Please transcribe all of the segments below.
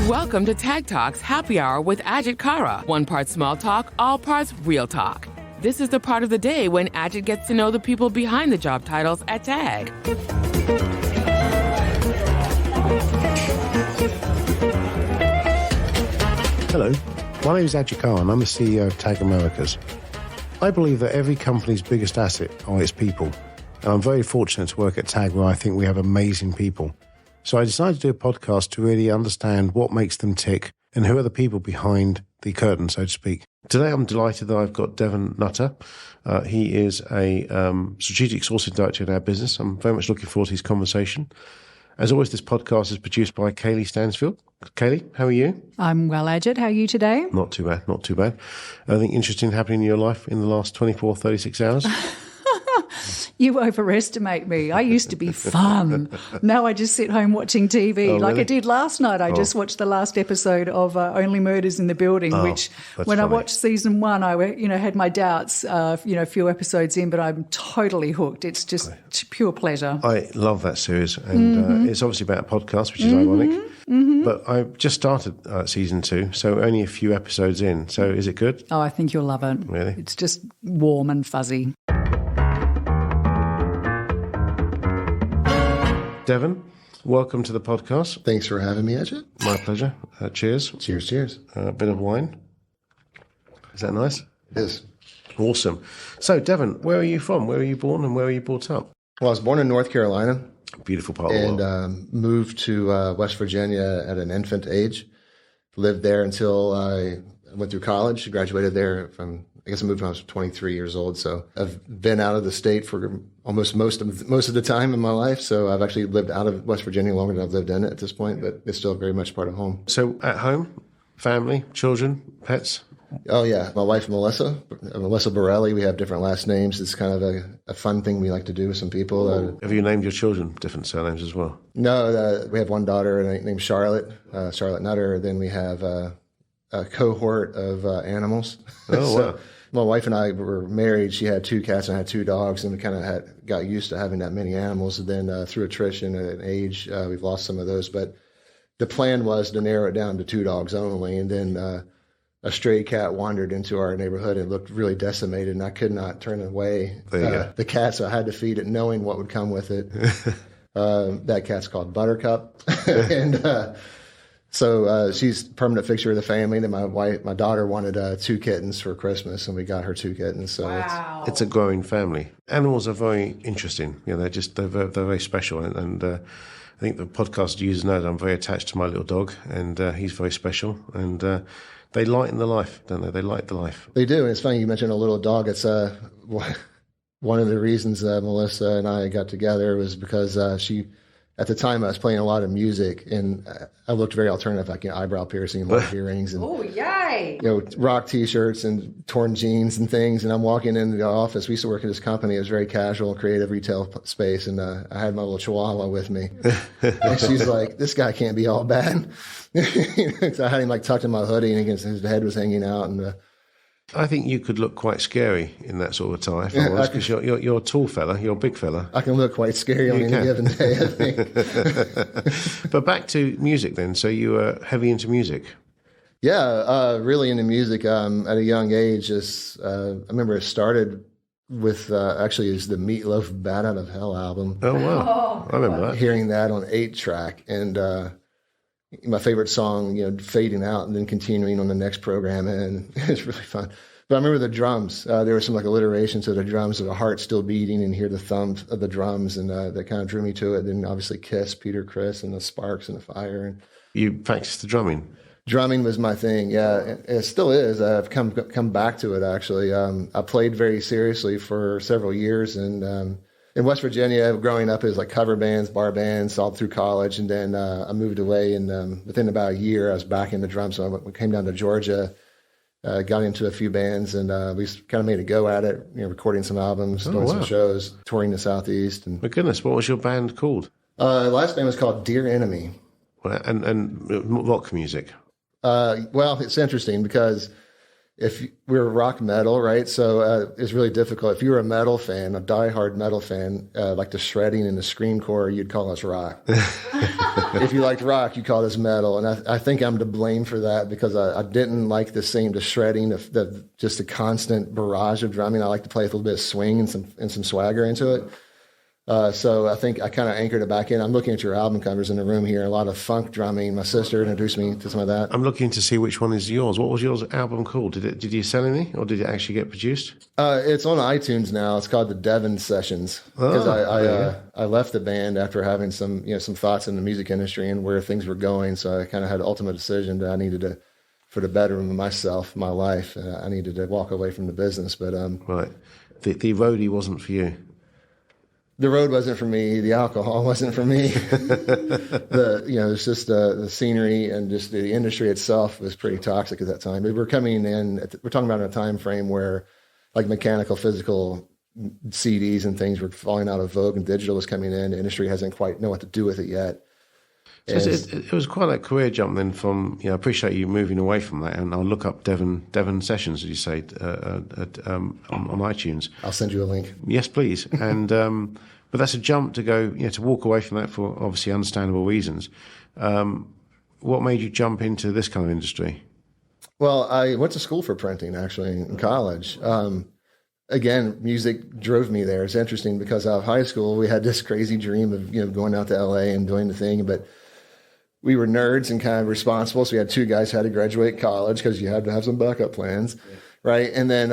Welcome to Tag Talks Happy Hour with Ajit Kara. One part small talk, all parts real talk. This is the part of the day when Ajit gets to know the people behind the job titles at Tag. Hello, my name is Ajit Kara and I'm the CEO of Tag Americas. I believe that every company's biggest asset are its people. And I'm very fortunate to work at Tag where I think we have amazing people. So I decided to do a podcast to really understand what makes them tick and who are the people behind the curtain, so to speak. Today I'm delighted that I've got Devin Nutter. He is a strategic sourcing director in our business. I'm very much looking forward to his conversation. As always, this podcast is produced by Kaylee Stansfield. Kaylee, how are you? I'm well, Ajit. How are you today? Not too bad, not too bad. Anything interesting happening in your life in the last 24, 36 hours? You overestimate me. I used to be fun. Now I just sit home watching TV like I did last night. I just watched the last episode of Only Murders in the Building, which when I watched season one, I had my doubts, a few episodes in, but I'm totally hooked. It's just pure pleasure. I love that series. And it's obviously about a podcast, which is ironic. Mm-hmm. But I just started season 2, so only a few episodes in. So is it good? Oh, I think you'll love it. Really? It's just warm and fuzzy. Devin, welcome to the podcast. Thanks for having me, Ajit. My pleasure. Cheers. Cheers, cheers. A bit of wine. Is that nice? It is. Awesome. So, Devin, where are you from? Where were you born and where were you brought up? Well, I was born in North Carolina. Beautiful part of the world. And moved to West Virginia at an infant age. Lived there until I went through college. Graduated there I moved when I was 23 years old. So I've been out of the state for almost most of the time in my life. So I've actually lived out of West Virginia longer than I've lived in it at this point, but it's still very much part of home. So at home, family, children, pets? Oh, yeah. My wife, Melissa Borelli. We have different last names. It's kind of a fun thing we like to do with some people. Have you named your children different surnames as well? No, we have one daughter named Charlotte Nutter. Then we have a cohort of animals. Oh, so wow. My wife and I were married. She had 2 cats and I had 2 dogs, and we kind of got used to having that many animals. And then through attrition and age, we've lost some of those. But the plan was to narrow it down to 2 dogs only. And then a stray cat wandered into our neighborhood and looked really decimated, and I could not turn away the cat, so I had to feed it, knowing what would come with it. That cat's called Buttercup, and so she's a permanent fixture of the family. Then my daughter wanted 2 kittens for Christmas, and we got her 2 kittens. So wow. It's a growing family. Animals are very interesting. They're very special, and I think the podcast users know that I'm very attached to my little dog, and he's very special, and they lighten the life, don't they? They light the life. They do. And it's funny you mentioned a little dog. It's one of the reasons Melissa and I got together was because she, at the time, I was playing a lot of music, and I looked very alternative, like eyebrow piercing and long earrings, and yay! Rock T-shirts and torn jeans and things. And I'm walking into the office. We used to work at this company. It was very casual, creative retail space, and I had my little Chihuahua with me. And she's like, "This guy can't be all bad." So I had him tucked in my hoodie, and his head was hanging out, and. I think you could look quite scary in that sort of attire, because you're a tall fella, you're a big fella. I can look quite scary on any given day, I think. But back to music then. So you were heavy into music? Yeah, really into music at a young age. I remember it started with is the Meatloaf Bat Out of Hell album. Oh, wow. I remember that. Hearing that on 8-track, and my favorite song, fading out and then continuing on the next program, and it's really fun. But I remember the drums. There was some alliteration to the drums, of the heart still beating, and hear the thump of the drums, and that kind of drew me to it. Then obviously Kiss, Peter Criss, and the sparks and the fire. And you practiced the drumming? Drumming was my thing, yeah. It still is. I've come back to it, actually. I played very seriously for several years, and in West Virginia, growing up, it was cover bands, bar bands, all through college. And then I moved away, and within about a year, I was back in the drums. So I came down to Georgia, got into a few bands, and we kind of made a go at it, recording some albums, doing some shows, touring the Southeast. And my goodness, what was your band called? Last band was called Dear Enemy. And rock music? Well, it's interesting because we're rock metal, right? So it's really difficult. If you were a metal fan, a diehard metal fan, like the shredding and the screamcore, you'd call us rock. If you liked rock, you call us metal. And I think I'm to blame for that because I didn't like the shredding, just the constant barrage of drumming. I like to play with a little bit of swing and some swagger into it. So I think I kind of anchored it back in. I'm looking at your album covers in the room here. A lot of funk drumming. My sister introduced me to some of that. I'm looking to see which one is yours. What was your album called? Did you sell any, or did it actually get produced? It's on iTunes now. It's called the Devin Sessions because I left the band after having some thoughts in the music industry and where things were going. So I kind of had an ultimate decision that I needed to, for the betterment of myself, my life, I needed to walk away from the business. But right, the roadie wasn't for you. The road wasn't for me. The alcohol wasn't for me. It's just the scenery and just the industry itself was pretty toxic at that time. We were coming in. We're talking about in a time frame where, like, mechanical, physical CDs and things were falling out of vogue, and digital was coming in. The industry hasn't quite know what to do with it yet. So it was quite a career jump then. From I appreciate you moving away from that, and I'll look up Devin Sessions, did you say, on iTunes? I'll send you a link. Yes, please. And but that's a jump to go, to walk away from that for obviously understandable reasons. What made you jump into this kind of industry? Well, I went to school for printing actually in college. Again, music drove me there. It's interesting because out of high school we had this crazy dream of going out to LA and doing the thing, but we were nerds and kind of responsible. So we had two guys who had to graduate college because you had to have some backup plans, right? And then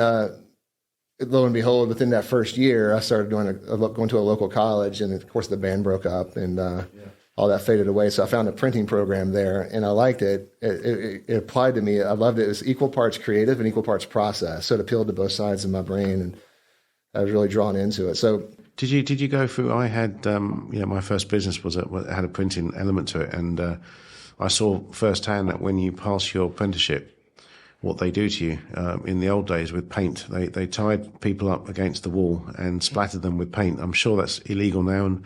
lo and behold, within that first year, I started going to a local college, and of course the band broke up and all that faded away. So I found a printing program there, and I liked it. It applied to me. I loved it. It was equal parts creative and equal parts process. So it appealed to both sides of my brain, and I was really drawn into it. So did you go through? I had my first business had a printing element to it, and I saw firsthand that when you pass your apprenticeship, what they do to you in the old days with paint. They tied people up against the wall and splattered them with paint. I'm sure that's illegal now, and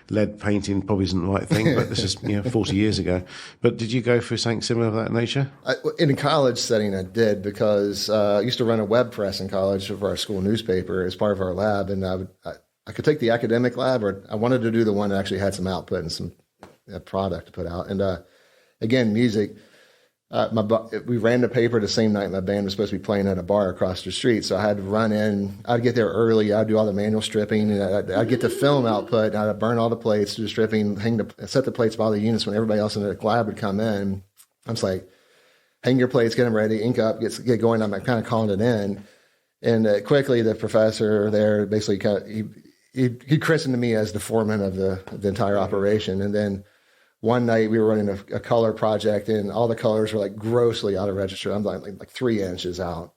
lead painting probably isn't the right thing, but this is 40 years ago. But did you go through something similar of that nature? In a college setting, I did, because I used to run a web press in college for our school newspaper as part of our lab, and I could take the academic lab, or I wanted to do the one that actually had some output and some product to put out. And again, music. We ran the paper the same night my band was supposed to be playing at a bar across the street. So I had to run in. I'd get there early. I'd do all the manual stripping. And I'd get the film output. I'd burn all the plates, do the stripping, set the plates by all the units when everybody else in the lab would come in. I'm just like, hang your plates, get them ready, ink up, get going. I'm kind of calling it in. And quickly the professor there basically he christened me as the foreman of the entire operation. And then one night we were running a color project, and all the colors were like grossly out of register. I'm like 3 inches out.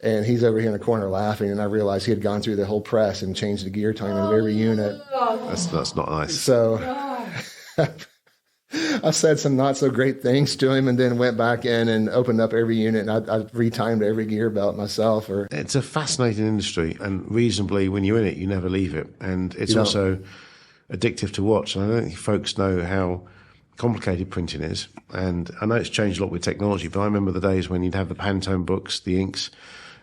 And he's over here in the corner laughing, and I realized he had gone through the whole press and changed the gear timing of every unit. That's not nice. So I said some not so great things to him, and then went back in and opened up every unit, and I retimed every gear belt myself. It's a fascinating industry, and reasonably, when you're in it, you never leave it. And it's also addictive to watch. And I don't think folks know how complicated printing is. And I know it's changed a lot with technology, but I remember the days when you'd have the Pantone books, the inks,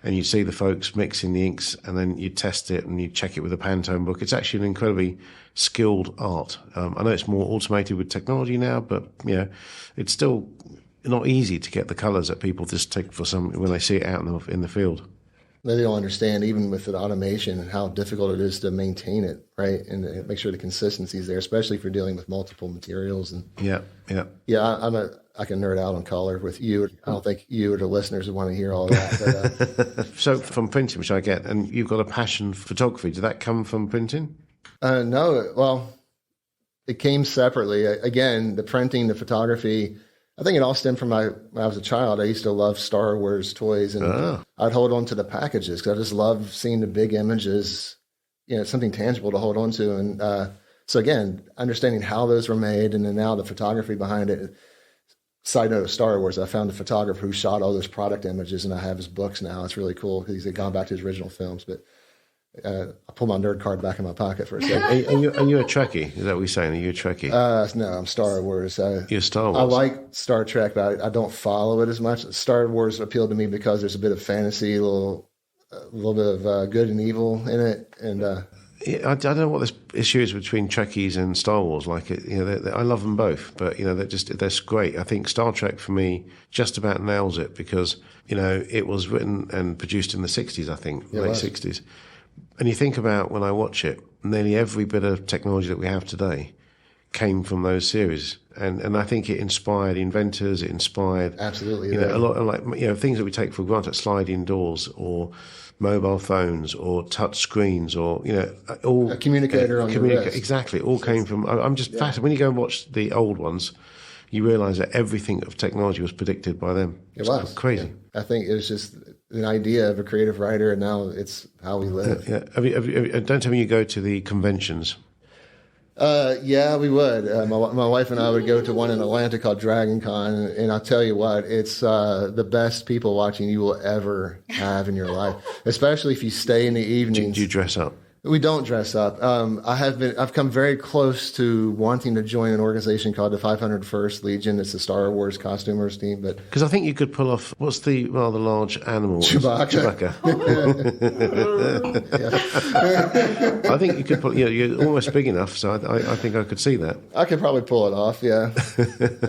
and you'd see the folks mixing the inks, and then you'd test it and you'd check it with a Pantone book. It's actually an incredibly skilled art. I know it's more automated with technology now, but it's still not easy to get the colours that people just take for when they see it out in the field. They don't understand, even with the automation, and how difficult it is to maintain it, right? And make sure the consistency is there, especially if you're dealing with multiple materials. And yeah. I can nerd out on color with you. I don't think you or the listeners would want to hear all that. But, so from printing, which I get, and you've got a passion for photography. Did that come from printing? No. Well, it came separately. Again, the printing, the photography, I think it all stemmed from when I was a child. I used to love Star Wars toys, and I'd hold on to the packages because I just love seeing the big images, something tangible to hold on to. And so again, understanding how those were made, and then now the photography behind it. Side note of Star Wars, I found the photographer who shot all those product images, and I have his books now. It's really cool because he's gone back to his original films. But I pull my nerd card back in my pocket for a second. Are you a Trekkie? Is that what you're saying? Are you a Trekkie? No, I'm Star Wars. You're Star Wars. I like Star Trek, but I don't follow it as much. Star Wars appealed to me because there's a bit of fantasy, a little bit of good and evil in it, and I don't know what this issue is between Trekkies and Star Wars. Like, I love them both, but they're great. I think Star Trek for me just about nails it because it was written and produced in the '60s, I think, late '60s. And you think about when I watch it, nearly every bit of technology that we have today came from those series, and I think it inspired inventors. It inspired absolutely a lot of things that we take for granted, like sliding doors or mobile phones or touch screens or all a communicator on your wrist. Exactly, all came from. I'm just fascinated when you go and watch the old ones. You realise that everything of technology was predicted by them. It was crazy. Yeah. I think it was just an idea of a creative writer, and now it's how we live. Yeah. Don't tell me you go to the conventions. Yeah, we would. My wife and I would go to one in Atlanta called Dragon Con, and I'll tell you what, it's the best people watching you will ever have in your life, especially if you stay in the evenings. Do you dress up? We don't dress up. I've come very close to wanting to join an organization called the 501st Legion. It's a Star Wars costumers team, but because I think you could pull off what's the rather large animal? Chewbacca. I think you could pull. You're almost big enough, so I think I could see that. I could probably pull it off. Yeah,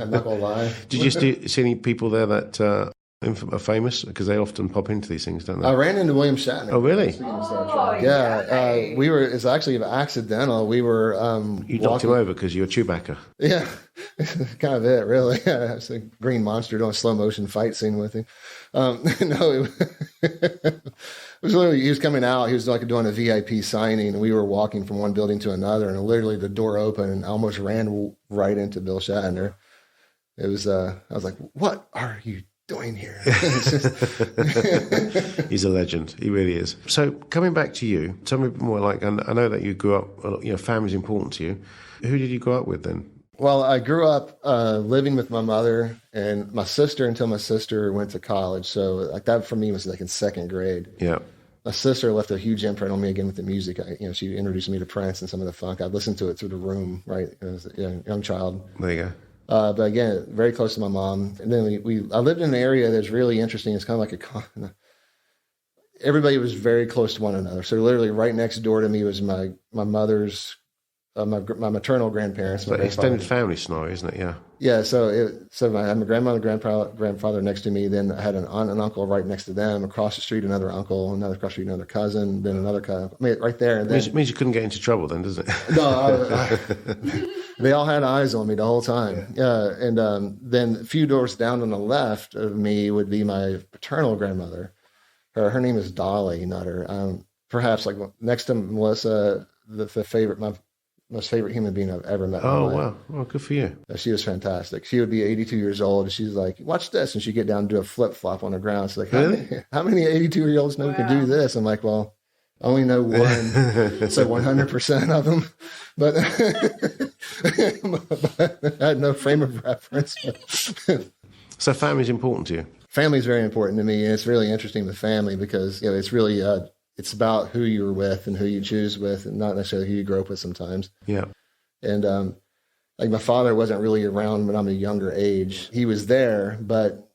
I'm not gonna lie. Did you see any people there that are famous? Because they often pop into these things, don't they? I ran into William Shatner. Oh, really? Yeah. It's actually accidental. We were you knocked him over because you're Chewbacca. Yeah, kind of it, really. It's a green monster doing a slow motion fight scene with him. No, it was literally, he was coming out. He was like doing a VIP signing, and we were walking from one building to another, and literally the door opened, and I almost ran right into Bill Shatner. It was. I was like, "What are you doing here?" He's a legend. He really is. So coming back to you, tell me more. Like, I know that you grew up. Family's important to you. Who did you grow up with then? Well, I grew up living with my mother and my sister until my sister went to college. So like that for me was like in second grade. Yeah. My sister left a huge imprint on me again with the music. She introduced me to Prince and some of the funk. I'd listened to it through the room, right, as a young child. There you go. But again, very close to my mom. And then I lived in an area that's really interesting. It's kind of like everybody was very close to one another. So literally right next door to me was my mother's, my maternal grandparents. It's like extended family scenario, isn't it? Yeah. Yeah. So I had my grandmother, grandfather next to me. Then I had an aunt and uncle right next to them. Across the street, another uncle. Another across the street, another cousin. Then another cousin. I mean, right there. And then, it means you couldn't get into trouble, then, doesn't it? No. They all had eyes on me the whole time. Yeah. And then a few doors down on the left of me would be my paternal grandmother. Her name is Dolly Nutter. Perhaps like next to Melissa, my most favorite human being I've ever met. Oh, wow. Well, good for you. She was fantastic. She would be 82 years old, and she's like, watch this. And she'd get down and do a flip-flop on the ground. She's like, really? How many 82-year-olds know can do this? I'm like, well, I only know one, so 100% of them. But I had no frame of reference. So family's important to you? Family's very important to me, and it's really interesting with family because it's really it's about who you're with and who you choose with, and not necessarily who you grow up with sometimes. Yeah. And like my father wasn't really around when I'm a younger age. He was there, but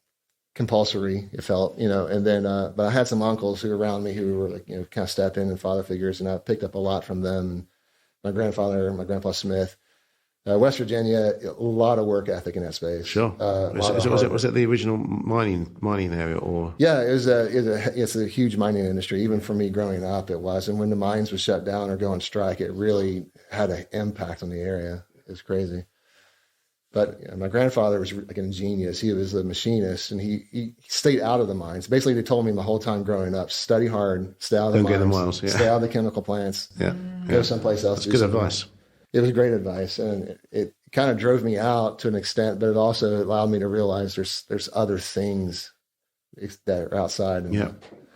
compulsory, it felt, and then, but I had some uncles who were around me who were like, kind of stepped in and father figures, and I picked up a lot from them. My grandpa Smith, West Virginia, a lot of work ethic in that space. Sure. Was it the original mining area, or? Yeah, it's a huge mining industry. Even for me growing up, it was. And when the mines would shut down or go on strike, it really had an impact on the area. It was crazy. But my grandfather was like an genius. He was a machinist, and he stayed out of the mines. Basically, they told me my whole time growing up, study hard, stay out of the mines, get the miles, stay out of the chemical plants, go someplace else. That's good advice. It was great advice, and it kind of drove me out to an extent, but it also allowed me to realize there's other things that are outside. Yeah.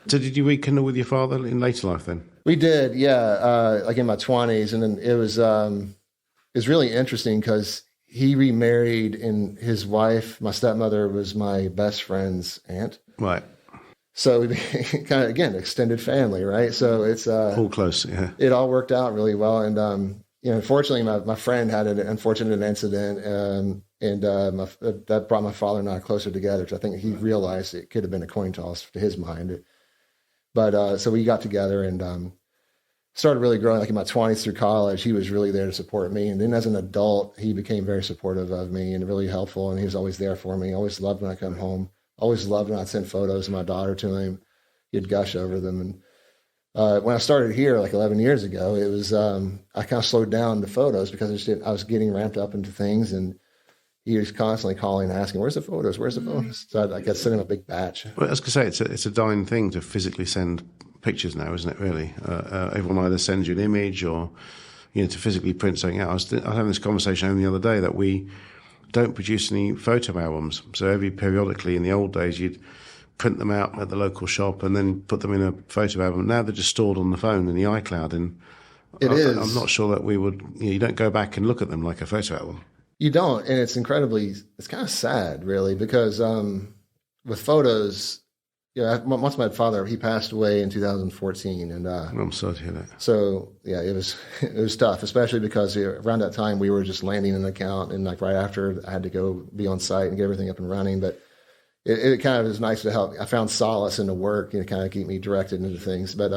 So did you rekindle with your father in later life then? We did, yeah, like in my 20s, and then it was really interesting because he remarried, and his wife, my stepmother, was my best friend's aunt. Right. So we became kind of, again, extended family, right? So it's all close, yeah. It all worked out really well. And, unfortunately, my friend had an unfortunate incident, and that brought my father and I closer together, because I think he realized it could have been a coin toss to his mind. But so we got together and started really growing, like in my 20s through college. He was really there to support me. And then as an adult, he became very supportive of me and really helpful. And he was always there for me. Always loved when I come home. Always loved when I'd send photos of my daughter to him. He'd gush over them. And when I started here like 11 years ago, it was, I kind of slowed down the photos because I was getting ramped up into things. And he was constantly calling and asking, where's the photos? Where's the photos? So I got sent him a big batch. Well, I was going to say, it's a dying thing to physically send pictures now, isn't it, really? Everyone either sends you an image or, to physically print something out. I was having this conversation the other day that we don't produce any photo albums. So periodically in the old days, you'd print them out at the local shop and then put them in a photo album. Now they're just stored on the phone in the iCloud. And I'm not sure that we would, you don't go back and look at them like a photo album. You don't. And it's kind of sad, really, because with photos, once my father, he passed away in 2014. And I'm sorry to hear that. So, yeah, it was tough, especially because around that time we were just landing an account. And like right after, I had to go be on site and get everything up and running. But it kind of is nice to help. I found solace in the work and kind of keep me directed into things. But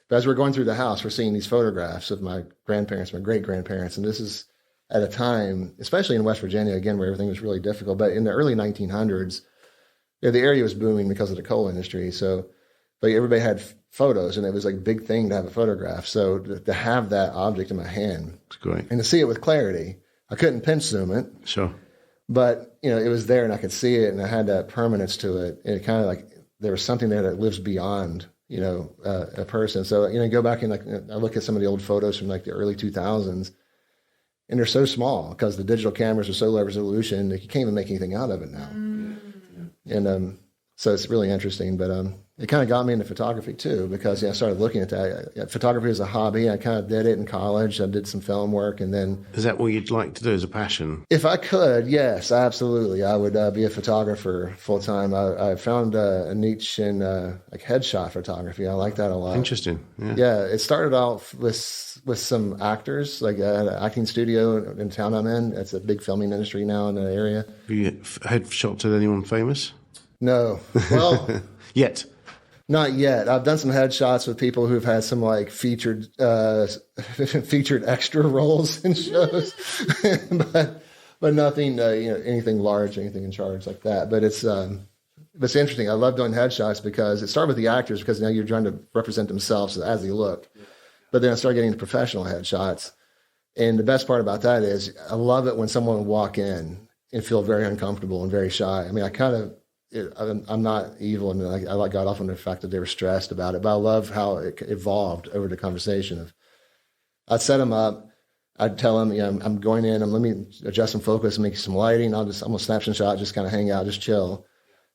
as we're going through the house, we're seeing these photographs of my grandparents, my great-grandparents. And this is at a time, especially in West Virginia, again, where everything was really difficult. But in the early 1900s, the area was booming because of the coal industry. So, but everybody had photos, and it was like a big thing to have a photograph. So to have that object in my hand, it's great, and to see it with clarity. I couldn't pinch zoom it, sure, but it was there, and I could see it, and I had that permanence to it. And it kind of like there was something there that lives beyond a person. So go back and I look at some of the old photos from like the early 2000s. And they're so small because the digital cameras are so low resolution that you can't even make anything out of it now. And so it's really interesting. But it kind of got me into photography too, because I started looking at that. Photography as a hobby. I kind of did it in college. I did some film work, and then. Is that what you'd like to do as a passion? If I could, yes, absolutely. I would be a photographer full time. I found a niche in like headshot photography. I like that a lot. Interesting. Yeah. It started out with some actors, like at an acting studio in town I'm in. It's a big filming industry now in the area. Have you headshot at anyone famous? No. Well, yet. Not yet. I've done some headshots with people who've had some like featured extra roles in shows, but nothing, anything large, anything in charge like that. But it's interesting. I love doing headshots because it started with the actors, because now you're trying to represent themselves as they look. But then I started getting the professional headshots. And the best part about that is I love it when someone will walk in and feel very uncomfortable and very shy. I mean, I'm not evil, and I got off on the fact that they were stressed about it, but I love how it evolved over the conversation. I'd set them up. I'd tell them, I'm going in, let me adjust some focus, make some lighting. I'm going to snap some shots, just kind of hang out, just chill.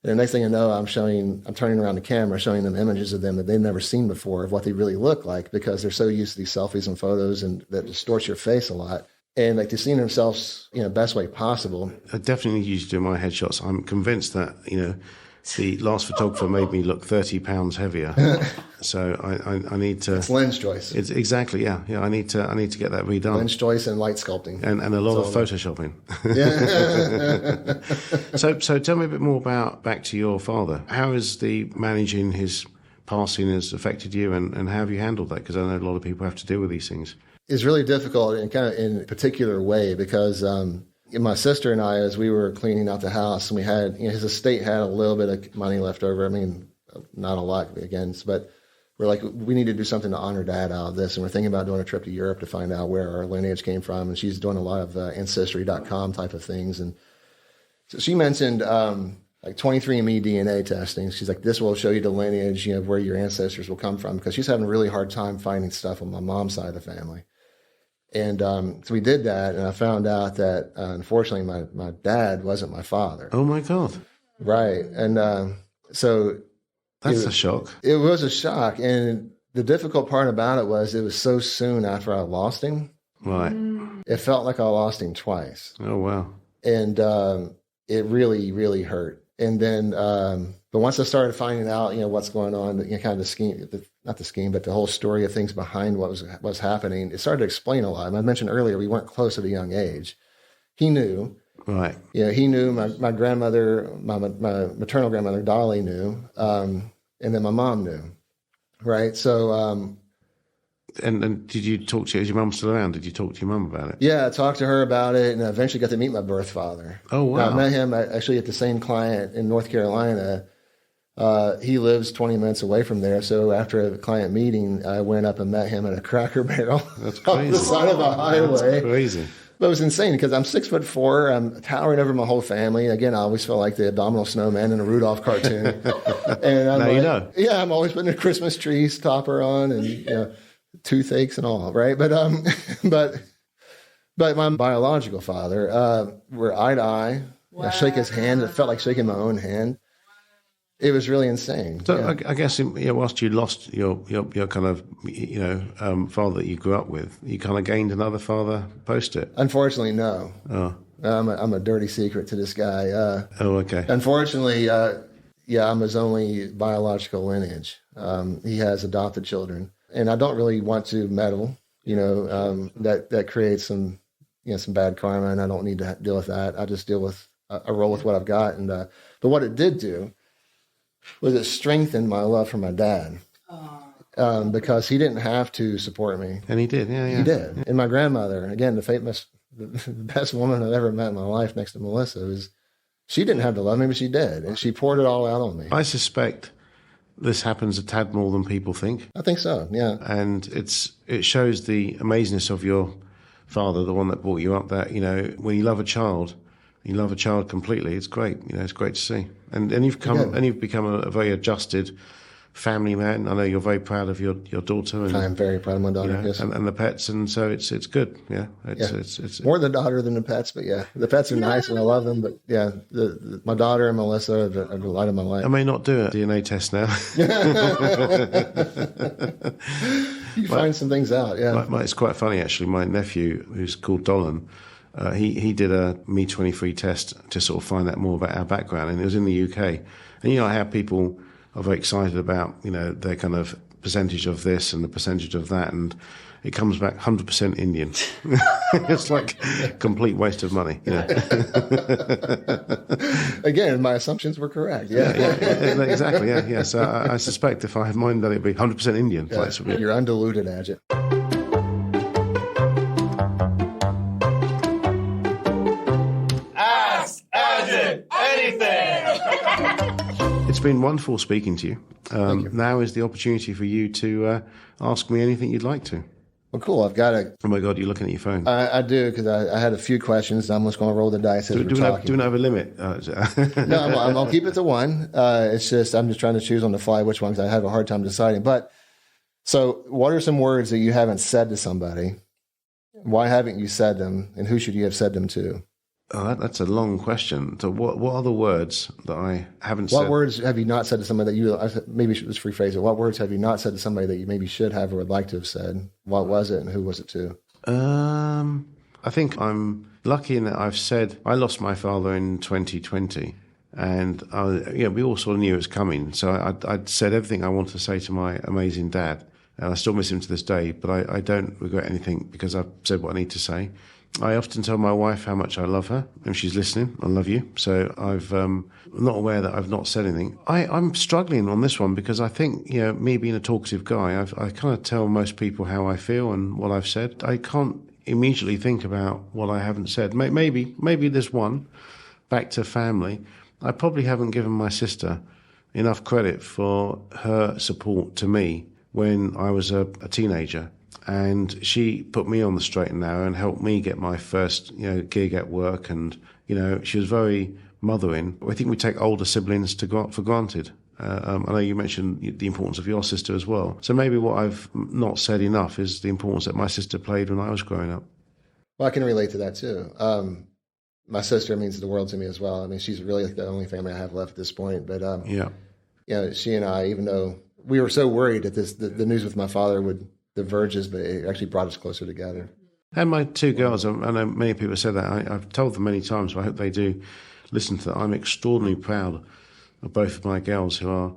And the next thing I know, I'm turning around the camera, showing them images of them that they've never seen before, of what they really look like, because they're so used to these selfies and photos, and that distorts your face a lot. And like, to see themselves, best way possible. I definitely need you to do my headshots. I'm convinced that, the last photographer made me look 30 pounds heavier. So I need to. It's lens choice. It's exactly, yeah. I need to get that redone. Lens choice and light sculpting. And a lot of photoshopping. Yeah. So tell me a bit more back to your father. How has the managing his passing has affected you, and how have you handled that? Because I know a lot of people have to deal with these things. It's really difficult, and kind of in a particular way, because my sister and I, as we were cleaning out the house, and we had, his estate had a little bit of money left over. I mean, not a lot again, but we're like, we need to do something to honor Dad out of this. And we're thinking about doing a trip to Europe to find out where our lineage came from. And she's doing a lot of Ancestry.com type of things. And so she mentioned like 23andMe DNA testing. She's like, this will show you the lineage, of where your ancestors will come from, because she's having a really hard time finding stuff on my mom's side of the family. And so we did that, and I found out that, unfortunately, my dad wasn't my father. Oh, my God. Right. And so... That's a shock. It was a shock. And the difficult part about it was so soon after I lost him. Right. It felt like I lost him twice. Oh, wow. And it really, really hurt. And then, but But once I started finding out, what's going on, kind of the scheme, not the scheme, but the whole story of things behind what was happening, it started to explain a lot. And I mentioned earlier, we weren't close at a young age. He knew. Right. He knew. My grandmother, my maternal grandmother, Dolly, knew. And then my mom knew. Right. So... And did you talk to, is your mum still around? Did you talk to your mum about it? Yeah, I talked to her about it, and I eventually got to meet my birth father. Oh, wow. Now, I met him actually at the same client in North Carolina. He lives 20 minutes away from there, so after a client meeting, I went up and met him at a Cracker Barrel. That's crazy. On the side of a highway. That's crazy. But it was insane because I'm 6'4", I'm towering over my whole family. Again, I always felt like the Abominable Snowman in a Rudolph cartoon. And I'm yeah, I'm always putting a Christmas tree topper on and, toothaches and all, right? But my biological father, we're eye to eye. Wow. I shake his hand. It felt like shaking my own hand. It was really insane. So yeah. I guess whilst you lost your kind of father that you grew up with, you kind of gained another father post it. Unfortunately, no. Oh, I'm a dirty secret to this guy. Okay. Unfortunately, I'm his only biological lineage. He has adopted children. And I don't really want to meddle, that creates some bad karma, and I don't need to deal with that. I just deal with, I roll with what I've got. And, but what it did do was it strengthened my love for my dad, because he didn't have to support me. And he did, yeah. He did. And my grandmother, again, the best woman I've ever met in my life next to Melissa, she didn't have to love me, but she did. And she poured it all out on me. I suspect this happens a tad more than people think. I think so, yeah. And it shows the amazingness of your father, the one that brought you up, that, when you love a child completely, it's great. It's great to see. And you've become a very adjusted family man. I know you're very proud of your daughter. And, I am very proud of my daughter, yes. And the pets, and so it's good, yeah. It's more the daughter than the pets, but yeah. The pets are nice and I love them, but yeah, my daughter and Melissa are the light of my life. I may not do a DNA test now. You find some things out, yeah. It's quite funny, actually. My nephew, who's called Dolan, he did a Me23 test to sort of find out more about our background, and it was in the UK. And how people are very excited about, their kind of percentage of this and the percentage of that, and it comes back 100% Indian. It's like a complete waste of money. Again, my assumptions were correct. Yeah, exactly. Yeah. So I suspect if I had mine, that it'd be 100% Indian. Yeah, you're undiluted, Ajit. Ask Ajit anything. It's been wonderful speaking to you. Thank you. Now is the opportunity for you to ask me anything you'd like to. Well, cool. I've got a... Oh, my God, you're looking at your phone. I do, because I had a few questions. I'm just going to roll the dice as we're talking. Do we have a limit? No, I'll keep it to one. It's just, I'm just trying to choose on the fly which ones I have a hard time deciding. But, so what are some words that you haven't said to somebody? Why haven't you said them? And who should you have said them to? Oh, that's a long question. So what are the words that I haven't said? What words have you not said to somebody that you, maybe let's rephrase it. What words have you not said to somebody that you maybe should have or would like to have said? What was it and who was it to? I think I'm lucky in that I lost my father in 2020, and we all sort of knew it was coming. So I'd said everything I wanted to say to my amazing dad, and I still miss him to this day, but I don't regret anything because I've said what I need to say. I often tell my wife how much I love her, and she's listening. I love you. So I'm not aware that I've not said anything. I'm struggling on this one because I think, me being a talkative guy, I kind of tell most people how I feel and what I've said. I can't immediately think about what I haven't said. Maybe there's one. Back to family. I probably haven't given my sister enough credit for her support to me when I was a teenager. And she put me on the straight and narrow and helped me get my first, gig at work. And, she was very mothering. I think we take older siblings for granted. I know you mentioned the importance of your sister as well. So maybe what I've not said enough is the importance that my sister played when I was growing up. Well, I can relate to that too. My sister means the world to me as well. I mean, she's really the only family I have left at this point. But, she and I, even though we were so worried that the news with my father would diverges, but it actually brought us closer together. And my two girls, I know many people said that. I've told them many times, but I hope they do listen to that. I'm extraordinarily proud of both of my girls, who are,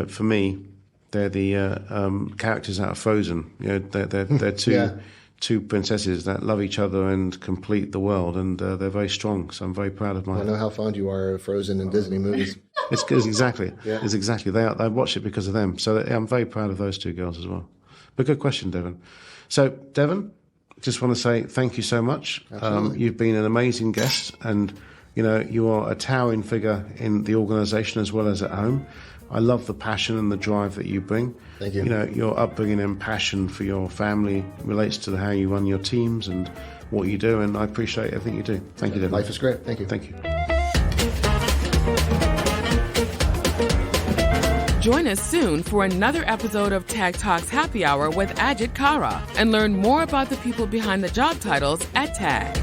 for me, they're the characters out of Frozen. They're two princesses that love each other and complete the world, and they're very strong. So I'm very proud of mine. I know how fond you are of Frozen and Disney movies. It's exactly. I watch it because of them. So I'm very proud of those two girls as well. But good question, Devin. So Devin, just want to say thank you so much. You've been an amazing guest, and you are a towering figure in the organisation as well as at home. I love the passion and the drive that you bring. Thank you. Your upbringing and passion for your family relates to how you run your teams and what you do, and I appreciate everything you do. Thank you, Devin. Life is great. Thank you. Thank you. Join us soon for another episode of Tag Talks Happy Hour with Ajit Kara and learn more about the people behind the job titles at TAG.